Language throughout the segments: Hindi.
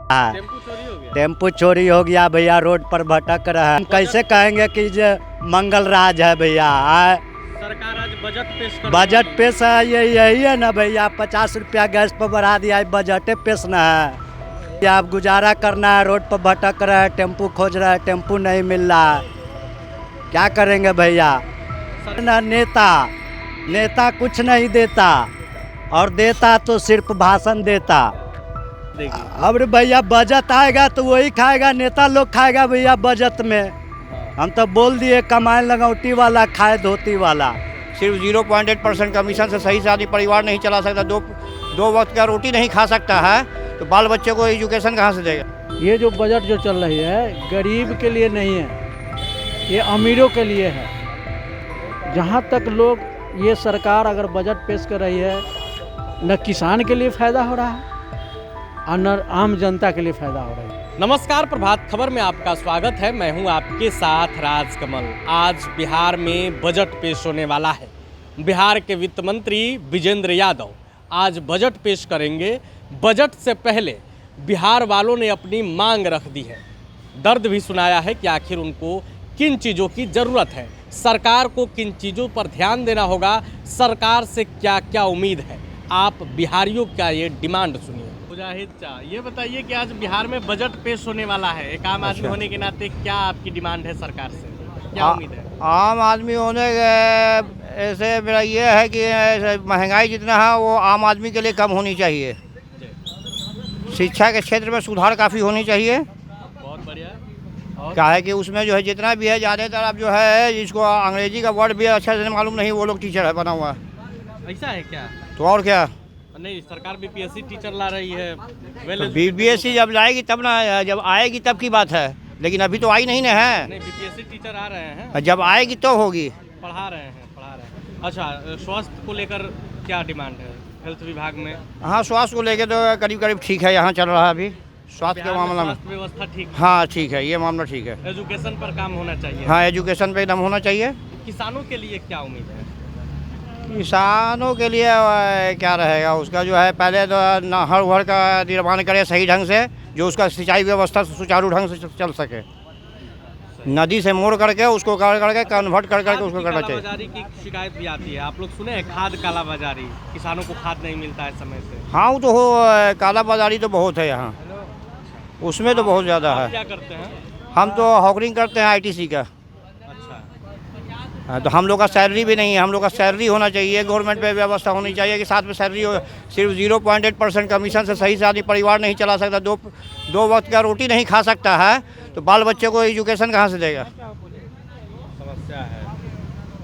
टेम्पो चोरी हो गया। टेम्पो चोरी हो गया भैया, रोड पर भटक रहा है। हम कैसे कहेंगे कि ये मंगल राज है भैया। सरकार आज बजट पेश है, यही है ना भैया। 50 रुपया गैस पर बढ़ा दिया है, बजटे पेश न है। या आप गुजारा करना है, रोड पर भटक रहा है, टेम्पो खोज रहा है, टेम्पो नहीं मिल रहा है, क्या करेंगे भैया। ना नेता कुछ नहीं देता, और देता तो सिर्फ भाषण देता। अब भैया बजट आएगा तो वही खाएगा, नेता लोग खाएगा भैया बजट में। हम तो बोल दिए कमाए लगौटी वाला खाए धोती वाला। सिर्फ 0.8% कमीशन से सही से आदमी परिवार नहीं चला सकता, दो वक्त का रोटी नहीं खा सकता है, तो बाल बच्चे को एजुकेशन कहाँ से देगा। ये जो बजट जो चल रही है गरीब के लिए नहीं है, ये अमीरों के लिए है। जहाँ तक लोग ये सरकार अगर बजट पेश कर रही है, न किसान के लिए फ़ायदा हो रहा है और न आम जनता के लिए फ़ायदा हो रहा है। नमस्कार, प्रभात खबर में आपका स्वागत है। मैं हूं आपके साथ राजकमल। आज बिहार में बजट पेश होने वाला है। बिहार के वित्त मंत्री विजेंद्र यादव आज बजट पेश करेंगे। बजट से पहले बिहार वालों ने अपनी मांग रख दी है, दर्द भी सुनाया है कि आखिर उनको किन चीज़ों की ज़रूरत है, सरकार को किन चीज़ों पर ध्यान देना होगा, सरकार से क्या क्या उम्मीद है। आप बिहारियों का ये डिमांड सुनिए। मुजाहिद शाह, ये बताइए कि आज बिहार में बजट पेश होने वाला है, एक आम आदमी होने के नाते क्या आपकी डिमांड है सरकार से, क्या उम्मीद है? आम आदमी होने के ऐसे मेरा ये है कि महंगाई जितना है वो आम आदमी के लिए कम होनी चाहिए। शिक्षा के क्षेत्र में सुधार काफ़ी होनी चाहिए। बहुत बढ़िया। क्या है कि उसमें जो है जितना भी है ज़्यादातर अब जो है जिसको अंग्रेजी का वर्ड भी अच्छा से मालूम नहीं, वो लोग टीचर है बना हुआ है। ऐसा है क्या? तो और क्या, नहीं, सरकार बीपीएससी टीचर ला रही है। बीपीएससी जब लाएगी तब ना, जब आएगी तब की बात है, लेकिन अभी तो आई नहीं ना है। नहीं, बीपीएससी टीचर आ रहे हैं, जब आएगी तो होगी। पढ़ा रहे हैं। अच्छा, स्वास्थ्य को लेकर क्या डिमांड है हेल्थ विभाग में? हाँ, स्वास्थ्य को लेकर तो करीब करीब ठीक है, यहाँ चल रहा है अभी स्वास्थ्य के मामला में। स्वास्थ्य व्यवस्था ठीक है? हाँ ठीक है, ये मामला ठीक है। एजुकेशन पर काम होना चाहिए। हाँ, एजुकेशन पे एकदम होना चाहिए। किसानों के लिए क्या उम्मीद है? किसानों के लिए क्या रहेगा, उसका जो है पहले तो नहर उहर का निर्माण करे सही ढंग से, जो उसका सिंचाई व्यवस्था सुचारू ढंग से चल सके। नदी से मोड़ करके उसको करके कन्वर्ट करके उसको करना चाहिए। कालाबाजारी की शिकायत भी आती है, आप लोग सुने हैं? खाद कालाबाजारी, किसानों को खाद नहीं मिलता है समय से। हाँ, वो तो हो, कालाबाजारी तो बहुत है यहाँ, उसमें तो बहुत ज़्यादा है। क्या करते हैं? हम तो हॉकरिंग करते हैं आईटीसी का। हाँ, तो हम लोग का सैलरी भी नहीं है, हम लोग का सैलरी होना चाहिए। गवर्नमेंट पे व्यवस्था होनी चाहिए कि साथ में सैलरी हो। सिर्फ 0.8% कमीशन से सही से आदमी परिवार नहीं चला सकता, दो वक्त का रोटी नहीं खा सकता है, तो बाल बच्चे को एजुकेशन कहाँ से देगा। समस्या है।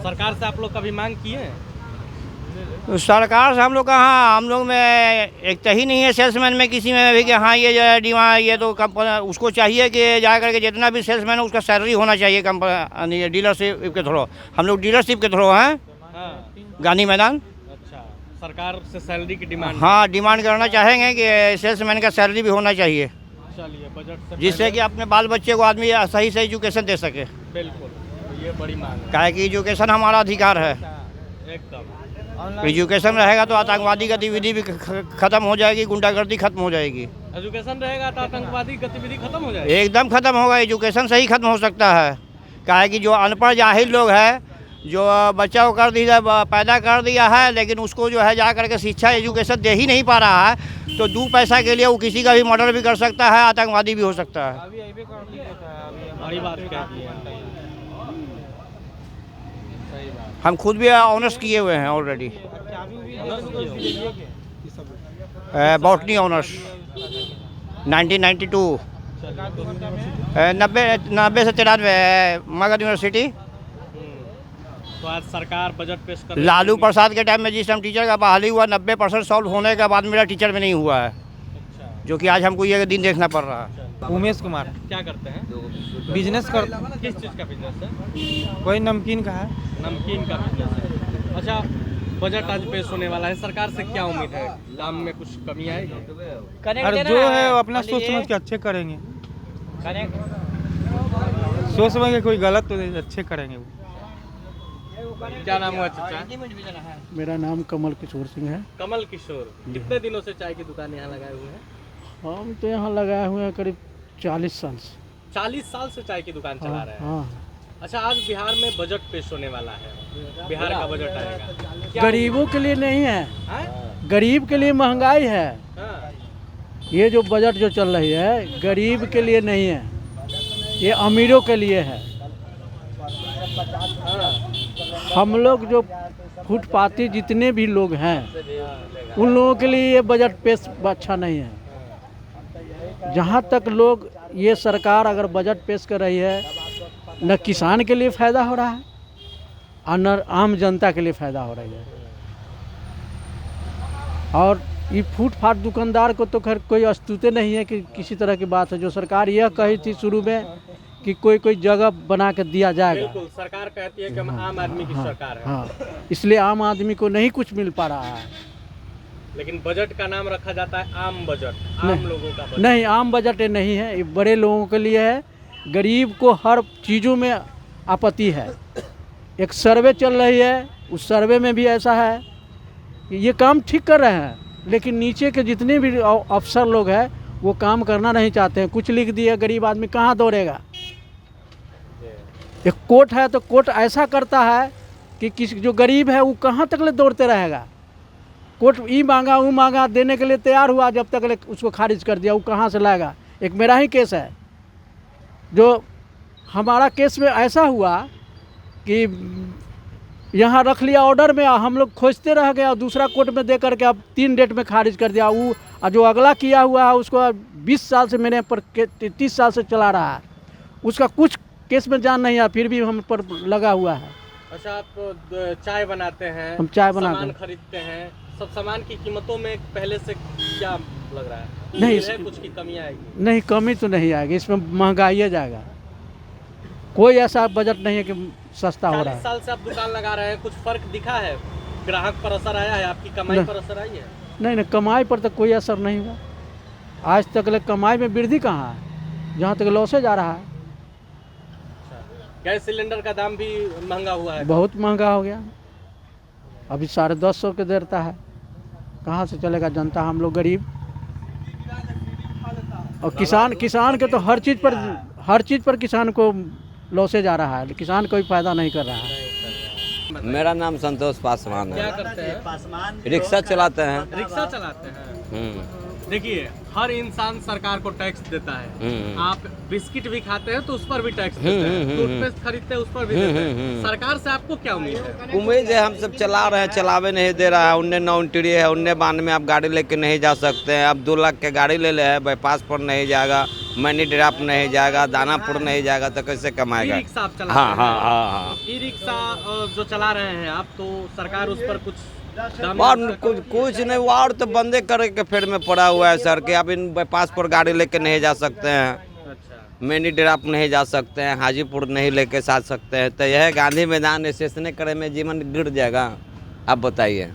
सरकार से आप लोग कभी मांग किए हैं? तो सरकार से हम लोग का, हाँ, हम लोग में एक तो ही नहीं है सेल्समैन में किसी में भी कि हाँ ये जो है डिमांड, ये तो कंपनी उसको चाहिए कि जा करके जितना भी सेल्समैन है उसका सैलरी होना चाहिए कंपनी डीलरशिप के थ्रू। हम लोग डीलरशिप के थ्रू हैं। हाँ। गांधी मैदान। अच्छा, सरकार से सैलरी की डिमांड? हाँ, डिमांड करना चाहेंगे कि सेल्समैन का सैलरी भी होना चाहिए। चलिए, बजट से जिससे कि अपने बाल बच्चे को आदमी सही से एजुकेशन दे सके। बिल्कुल, तो ये बड़ी मांग है। क्या है कि एजुकेशन हमारा अधिकार है। एकदम। एजुकेशन रहेगा तो आतंकवादी गतिविधि भी खत्म हो जाएगी, गुंडागर्दी खत्म हो जाएगी। एजुकेशन रहेगा तो आतंकवादी गतिविधि खत्म हो जाएगी। एकदम खत्म होगा, एजुकेशन से ही खत्म हो सकता है। क्या है कि जो अनपढ़ जाहिल लोग हैं, जो बच्चा को कर दिया पैदा कर दिया है, लेकिन उसको जो है जा करके शिक्षा एजुकेशन दे ही नहीं पा रहा है, तो 2 पैसा के लिए वो किसी का भी मर्डर भी कर सकता है, आतंकवादी भी हो सकता है। बड़ी बात कह दी है। हम खुद भी ऑनर्स किए हुए हैं ऑलरेडी, बॉटनी ऑनर्स 1992, 90 से 93 मगध यूनिवर्सिटी। तो आज सरकार बजट पेश कर, लालू प्रसाद के टाइम में जिस टाइम टीचर का बहाली हुआ, 90% सॉल्व होने के बाद मेरा टीचर में नहीं हुआ है। अच्छा। जो कि आज हमको ये दिन देखना पड़ रहा है। उमेश कुमार क्या करते हैं? बिजनेस करता हूँ। किस चीज़ का बिजनेस है? कोई नमकीन का है। नमकीन का बिजनेस है। अच्छा, बजट आज पेश होने वाला है, सरकार से क्या उम्मीद है? दाम में कुछ कमी आएगी? और जो है वो अपना सोच समझ के अच्छे करेंगे, सोच समझ के कोई गलत तो नहीं, अच्छे करेंगे वो। क्या नाम हुआ चाचा? मेरा नाम कमल किशोर सिंह है। कमल किशोर, कितने दिनों से चाय की दुकान यहाँ लगाए हुए हैं? हम तो यहाँ लगाए हुए हैं करीब 40 साल से। 40 साल से चाय की दुकान चला रहे हैं। हाँ, अच्छा, आज बिहार में बजट पेश होने वाला है, बिहार का बजट आएगा, क्या गरीबों के लिए नहीं है, हैं? गरीब के लिए महंगाई है। हाँ, ये जो बजट जो चल रही है गरीब के लिए नहीं है, ये अमीरों के लिए है। हाँ, हम लोग जो फुटपाती जितने भी लोग हैं उन लोगों के लिए ये बजट पेश अच्छा नहीं है। जहाँ तक लोग ये सरकार अगर बजट पेश कर रही है, न किसान के लिए फ़ायदा हो रहा है और न आम जनता के लिए फ़ायदा हो रही है। और ये फुटपाथ दुकानदार को तो खैर कोई अस्तुते नहीं है कि किसी तरह की बात है। जो सरकार यह कही थी शुरू में कि कोई जगह बना के दिया जाएगा। बिल्कुल, सरकार कहती है कि हम आम आदमी की सरकार है। हाँ, इसलिए आम आदमी को नहीं कुछ मिल पा रहा है। लेकिन बजट का नाम रखा जाता है आम बजट, आम नहीं। लोगों का बजट। नहीं, आम बजट ये नहीं है, ये बड़े लोगों के लिए है। गरीब को हर चीज़ों में आपत्ति है। एक सर्वे चल रही है, उस सर्वे में भी ऐसा है कि ये काम ठीक कर रहे हैं, लेकिन नीचे के जितने भी अफसर लोग हैं वो काम करना नहीं चाहते हैं। कुछ लिख दिया, गरीब आदमी कहाँ दौड़ेगा। एक कोर्ट है तो कोर्ट ऐसा करता है कि किसी जो गरीब है वो कहाँ तक ले दौड़ते रहेगा। कोर्ट ई मांगा वो मांगा, देने के लिए तैयार हुआ, जब तक ले उसको खारिज कर दिया, वो कहाँ से लाएगा। एक मेरा ही केस है, जो हमारा केस में ऐसा हुआ कि यहाँ रख लिया ऑर्डर में, हम लोग खोजते रह गए और दूसरा कोर्ट में दे करके अब 3 डेट में खारिज कर दिया। वो जो अगला किया हुआ है उसको 20 साल से मेरे पर 30 साल से चला रहा है, उसका कुछ केस में जान नहीं आया, फिर भी हम पर लगा हुआ है। अच्छा, आप चाय बनाते हैं, हम चाय बनाते सामान हैं। खरीदते हैं, सब सामान की कीमतों में पहले से क्या लग रहा है? नहीं, उम्मीद है कुछ की कमी आएगी? नहीं, कमी तो नहीं आएगी, इसमें महंगाई जाएगा। कोई ऐसा बजट नहीं है कि सस्ता हो रहा 40 है। साल से आप दुकान लगा रहे हैं, कुछ फर्क दिखा है? ग्राहक पर असर आया है? आपकी कमाई नहीं। पर असर आई है? नहीं, कमाई पर तो कोई असर नहीं हुआ। आज तक ले कमाई में वृद्धि कहाँ है, जहाँ तक लॉसे जा रहा है। गैस सिलेंडर का दाम भी महंगा हुआ है? बहुत महंगा हो गया, अभी 150 के देता है, कहाँ से चलेगा जनता, हम लोग गरीब। और किसान के तो हर चीज़ पर किसान को लॉसे जा रहा है, किसान कोई फायदा नहीं कर रहा है। मेरा नाम संतोष पासवान क्या है। करते हैं? रिक्शा चलाते हैं। रिक्शा चलाते हैं। देखिए, हर इंसान सरकार को टैक्स देता है। आप बिस्किट भी खाते हैं तो उस पर भी टैक्स देते हैं, टूथपेस्ट खरीदते हैं उस पर भी देते हैं। सरकार से आपको क्या उम्मीद है? उम्मीद है, हम सब चला रहे हैं, चलावे नहीं दे रहा है। 19 है, 1992 में आप गाड़ी लेके नहीं जा सकते हैं। अब 2 लाख के गाड़ी ले ले है, बाईपास पर नहीं जाएगा, मनी ड्राफ्ट नहीं जाएगा, दानापुर नहीं जाएगा, तो कैसे कमाएगा? ई रिक्शा आप चलाते हाँ हैं? हाँ हाँ हाँ। ई रिक्शा जो चला रहे हैं आप, तो सरकार उस पर कुछ दाम और कुछ नहीं, वो और तो बंदे करे के फेर में पड़ा हुआ है सर कि आप इन बाईपास पर गाड़ी लेके नहीं जा सकते हैं, अच्छा, मैनी ड्राफ्ट नहीं जा सकते हैं, हाजीपुर नहीं लेके जा सकते हैं। तो यह गांधी मैदान स्टेशन करे में जीवन गिर जाएगा। आप बताइए।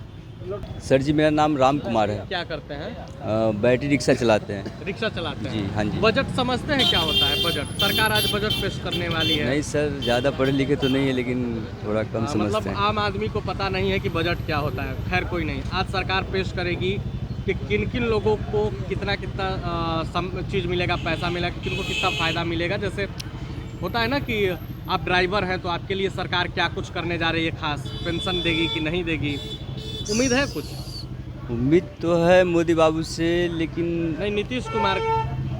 सर जी, मेरा नाम राम कुमार है। क्या करते हैं? बैटरी रिक्शा चलाते हैं। रिक्शा चलाते हैं? जी, हाँ जी। बजट समझते हैं क्या होता है बजट? सरकार आज बजट पेश करने वाली है। नहीं सर, ज़्यादा पढ़े लिखे तो नहीं है, लेकिन थोड़ा कम समझते मतलब हैं। आम आदमी को पता नहीं है कि बजट क्या होता है। खैर कोई नहीं, आज सरकार पेश करेगी कि किन किन लोगों को कितना चीज़ मिलेगा, पैसा मिलेगा, किन को कितना फ़ायदा मिलेगा। जैसे होता है ना कि आप ड्राइवर हैं तो आपके लिए सरकार क्या कुछ करने जा रही है, खास पेंशन देगी कि नहीं देगी, उम्मीद है कुछ? उम्मीद तो है मोदी बाबू से, लेकिन नहीं, नीतीश कुमार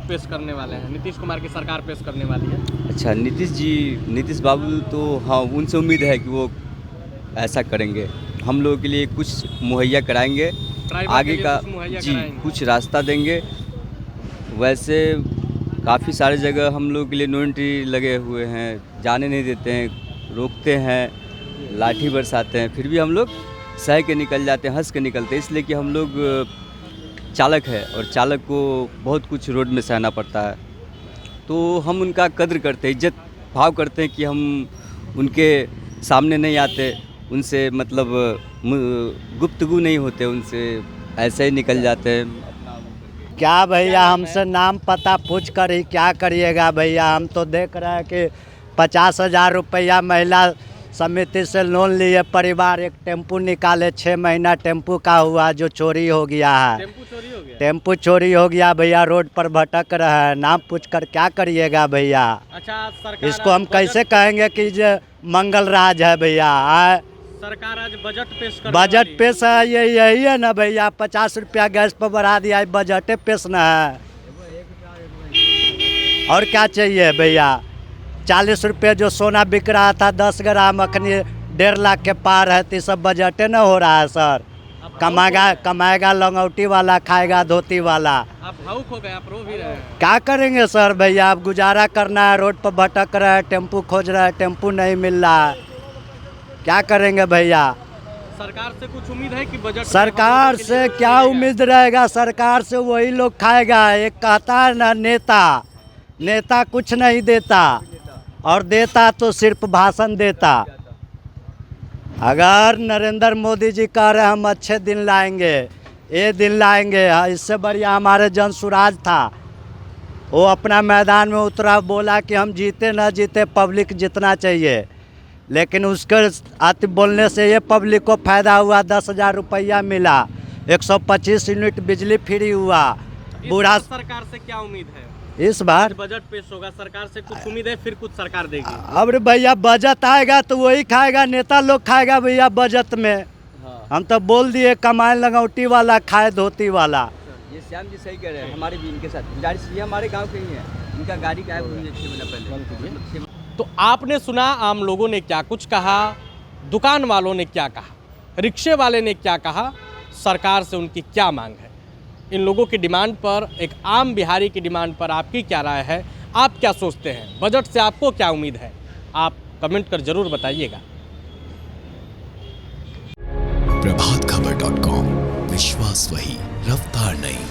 पेश करने वाले हैं, नीतीश कुमार की सरकार पेश करने वाली है। अच्छा, नीतीश बाबू तो हाँ, उनसे उम्मीद है कि वो ऐसा करेंगे, हम लोगों के लिए कुछ मुहैया कराएंगे, ड्राइवर आगे के लिए का कुछ मुहैया जी कराएंगे। कुछ रास्ता देंगे। वैसे काफ़ी सारी जगह हम लोगों के लिए नो एंट्री लगे हुए हैं, जाने नहीं देते हैं, रोकते हैं, लाठी बरसाते हैं, फिर भी हम लोग सह के निकल जाते हैं, हंस के निकलते हैं, इसलिए कि हम लोग चालक है और चालक को बहुत कुछ रोड में सहना पड़ता है। तो हम उनका कद्र करते हैं, इज्जत भाव करते हैं कि हम उनके सामने नहीं आते, उनसे मतलब गुफ्तगू नहीं होते, उनसे ऐसे ही निकल जाते हैं। क्या भैया, हमसे नाम पता पूछ कर ही क्या करिएगा भैया। हम तो देख रहे हैं कि 50,000 रुपया महिला समिति से लोन लिए, परिवार एक टेम्पू निकाले, 6 महीना टेम्पू का हुआ जो चोरी हो गया है। टेम्पू चोरी हो गया। टेम्पू चोरी हो गया भैया, रोड पर भटक रहा है, नाम पूछ कर क्या करिएगा भैया। अच्छा, सरकार इसको हम आज कैसे कहेंगे कि ये मंगल राज है भैया। सरकार आज बजट पेश कर बजट पेश है, यही है ना भैया, 50 रुपया गैस पर बढ़ा दिया है, बजट पेश ना है। और क्या चाहिए भैया। 40 रुपये जो सोना बिक रहा था 10 ग्राम, अखनी 1.5 लाख के पार है, तो सब बजट न हो रहा है सर। कमाएगा लंगौटी वाला, खाएगा धोती वाला। आप भावुक हो गए, आप रो भी रहे हैं। क्या करेंगे सर भैया, अब गुजारा करना है, रोड पर भटक रहा है, टेम्पू खोज रहा है, टेम्पू नहीं मिल रहा है, क्या करेंगे भैया। सरकार से कुछ उम्मीद है कि बजट सरकार से क्या उम्मीद रहेगा, सरकार से वही लोग खाएगा। एक कहता है ना नेता कुछ नहीं देता, और देता तो सिर्फ भाषण देता। अगर नरेंद्र मोदी जी कह रहे हम अच्छे दिन लाएंगे, ये दिन लाएंगे, इससे बढ़िया हमारे जन सुराज था, वो अपना मैदान में उतरा, बोला कि हम जीते ना जीते पब्लिक जितना चाहिए, लेकिन उसके अति बोलने से ये पब्लिक को फ़ायदा हुआ। 10,000 रुपया मिला, 125 यूनिट बिजली फ्री हुआ। बूढ़ा सरकार से क्या उम्मीद है? इस बार बजट पेश होगा, सरकार से कुछ उम्मीद है, फिर कुछ सरकार देगी। अब रे भैया बजट आएगा तो वही खाएगा, नेता लोग खाएगा भैया बजट में। हाँ। हम तो बोल दिए, कमाए लंगौटी वाला, खाए धोती वाला। ये श्याम जी सही कह रहे हैं, हमारे भी इनके साथ गुजारिश, ये हमारे गांव के ही हैं, इनका गाड़ी गायब हुई है 6 महीना पहले। तो आपने सुना आम लोगों ने क्या कुछ कहा, दुकान वालों ने क्या कहा, रिक्शे वाले ने क्या कहा, सरकार से उनकी क्या मांग है। इन लोगों की डिमांड पर, एक आम बिहारी की डिमांड पर आपकी क्या राय है, आप क्या सोचते हैं, बजट से आपको क्या उम्मीद है, आप कमेंट कर जरूर बताइएगा। प्रभातखबर.com, विश्वास वही, रफ्तार नहीं।